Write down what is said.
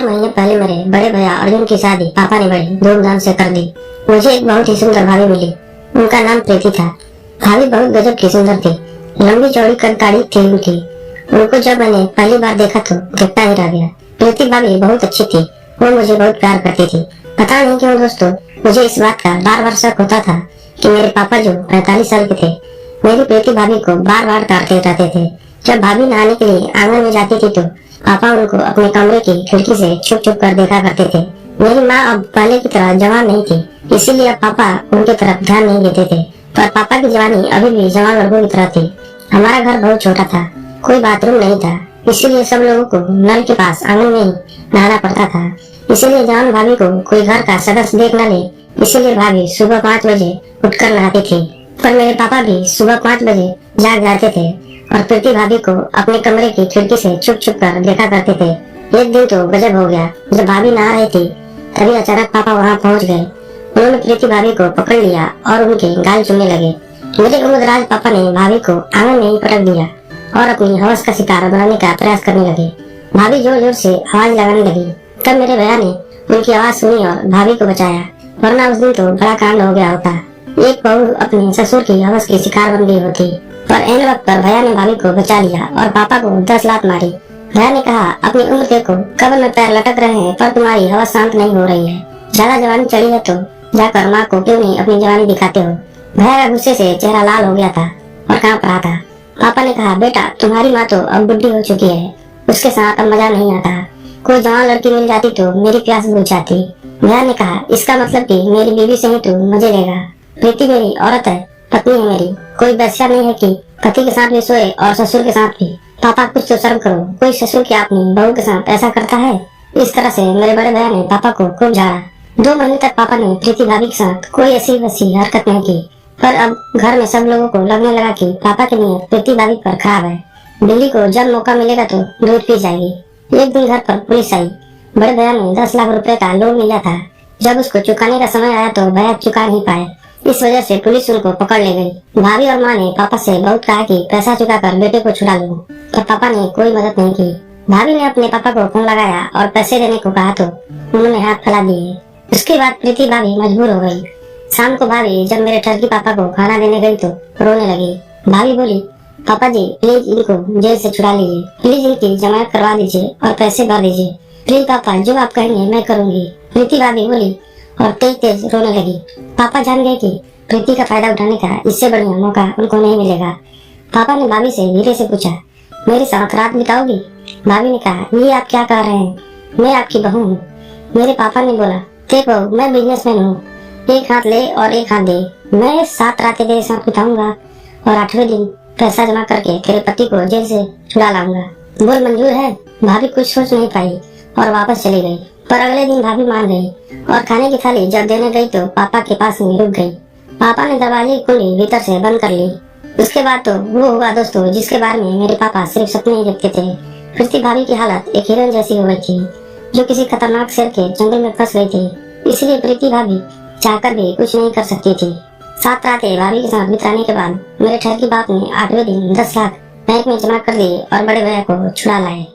महीने पहले मेरे बड़े भैया अर्जुन की शादी पापा ने बड़ी धूमधाम से कर दी। मुझे एक बहुत ही सुंदर भाभी मिली। उनका नाम प्रीति था। भाभी बहुत गजब की सुंदर थी। लंबी चौड़ी कद थी उनकी। उनको जब मैंने पहली बार देखा तो देखता ही रह गया। प्रीति भाभी बहुत अच्छी थी। वो मुझे बहुत प्यार करती थी। पता नहीं क्यों दोस्तों, मुझे इस बात का बार बार शक होता था कि मेरे पापा जो 45 साल के थे, मेरी प्रीति भाभी को बार बार डांटते रहते थे। जब भाभी नहाने के लिए आंगन में जाती थी तो पापा उनको अपने कमरे की खिड़की से छुप छुप कर देखा करते थे। मेरी माँ अब पहले की तरह जवान नहीं थी, इसीलिए अब पापा उनके तरफ ध्यान नहीं देते थे। पर पापा की जवानी अभी भी जवान लड़कों की तरह थी। हमारा घर बहुत छोटा था, कोई बाथरूम नहीं था, इसीलिए सब लोगों को नल के पास आंगन में ही नहाना पड़ता था। इसीलिए जवान भाभी को कोई घर का सदस्य देख न ले, इसीलिए भाभी सुबह 5 बजे उठकर नहाती थी। पर मेरे पापा भी सुबह 5 बजे जाग जाते थे और प्रीति भाभी को अपने कमरे की खिड़की से छुप छुप कर देखा करते थे। एक दिन तो गजब हो गया। जब भाभी नहा रही थी तभी अचानक पापा वहाँ पहुँच गए। उन्होंने प्रीति भाभी को पकड़ लिया और उनके गाल चूमने लगे। मेरे उम्रदराज पापा ने भाभी को आंगन में ही पटक दिया और अपनी हवस का शिकार बनाने का प्रयास करने लगे। भाभी जोर जोर से आवाज लगाने लगी। तब मेरे भैया ने उनकी आवाज सुनी और भाभी को बचाया, वरना उस दिन तो बड़ा कांड हो गया होता। एक बहू अपने ससुर की हवस की शिकार बन गई होती। पर ऐन वक्त पर भैया ने भाभी को बचा लिया और पापा को 10 लात मारी। भैया ने कहा, अपनी उम्र देखो, कब्र में पैर लटक रहे हैं पर तुम्हारी हवस शांत नहीं हो रही है। ज्यादा जवानी चढ़ी है तो जाकर माँ को क्यों नहीं अपनी जवानी दिखाते हो। भैया का गुस्से से चेहरा लाल हो गया था और कांप रहा था। पापा ने कहा, बेटा तुम्हारी माँ तो अब बुढ़ी हो चुकी है, उसके साथ अब मजा नहीं आता। कोई जवान लड़की मिल जाती तो मेरी प्यास बुझ जाती। भैया ने कहा, इसका मतलब कि मेरी बीवी से ही तू मजे लेगा। प्रीति मेरी औरत है, पत्नी है मेरी, कोई वैसा नहीं है कि पति के साथ भी सोए और ससुर के साथ भी। पापा कुछ तो शर्म करो, कोई ससुर की अपनी बहू के साथ ऐसा करता है। इस तरह से मेरे बड़े भैया ने पापा को खूब झाड़ा। 2 महीने तक पापा ने प्रीति भाभी के साथ कोई ऐसी वैसी हरकत नहीं की। पर अब घर में सब लोगों को लगने लगा कि पापा की नीयत प्रीति भाभी पर खराब है। बिल्ली को जब मौका मिलेगा तो दूध पी जाएगी। एक दिन घर पर पुलिस आई। बड़े भैया ने 10 लाख रुपए का लोन लिया था। जब उसको चुकाने का समय आया तो भैया चुका नहीं पाए। इस वजह से पुलिस उनको पकड़ ले गई। भाभी और माँ ने पापा से बहुत कहा कि पैसा चुकाकर बेटे को छुड़ा लो, पर पापा ने कोई मदद नहीं की। भाभी ने अपने पापा को फोन लगाया और पैसे देने को कहा तो उन्होंने हाथ फैला दिए। उसके बाद प्रीति भाभी मजबूर हो गई। शाम को भाभी जब मेरे ठरकी पापा को खाना देने गई तो रोने लगी। भाभी बोली, पापा जी प्लीज इनको जेल से छुड़ा लीजिए, प्लीज इनकी जमानत करवा दीजिए और पैसे भर दीजिए। प्लीज पापा, जो आप कहेंगे मैं करूंगी। प्रीति भाभी बोली और तेज तेज रोने लगी। पापा जान गए कि प्रीति का फायदा उठाने का इससे बढ़िया मौका उनको नहीं मिलेगा। पापा ने भाभी से धीरे से पूछा, मेरे साथ रात बिताओगी? भाभी ने कहा, ये आप क्या कह रहे हैं, मैं आपकी बहू हूँ। मेरे पापा ने बोला, देखो मैं बिजनेसमैन हूँ, एक हाथ ले और एक हाथ दे। मैं 7 रातें तेरे साथ बिताऊंगा और 8वें दिन पैसा जमा करके तेरे पति को जेल से छुड़ा लाऊंगा। बोल मंजूर है? भाभी कुछ सोच नहीं पाई और वापस चली गई। पर अगले दिन भाभी मान गई और खाने की थाली जब देने गई तो पापा के पास ही रुक गई। पापा ने दरवाजे की कुंडी भीतर से बंद कर ली। उसके बाद तो वो हुआ दोस्तों जिसके बारे में मेरे पापा सिर्फ सपने ही देखते थे। प्रीति भाभी की हालत एक हिरन जैसी हो गई थी जो किसी खतरनाक शेर के जंगल में फंस गई थी। इसलिए प्रीति भाभी चाहकर भी कुछ नहीं कर सकती थी। 7 रातें भाभी के साथ बिताने के बाद मेरे ठरकी बाप ने 8वें दिन 10 लाख बैंक में जमा कर दिए और बड़े भैया को छुड़ा लाए।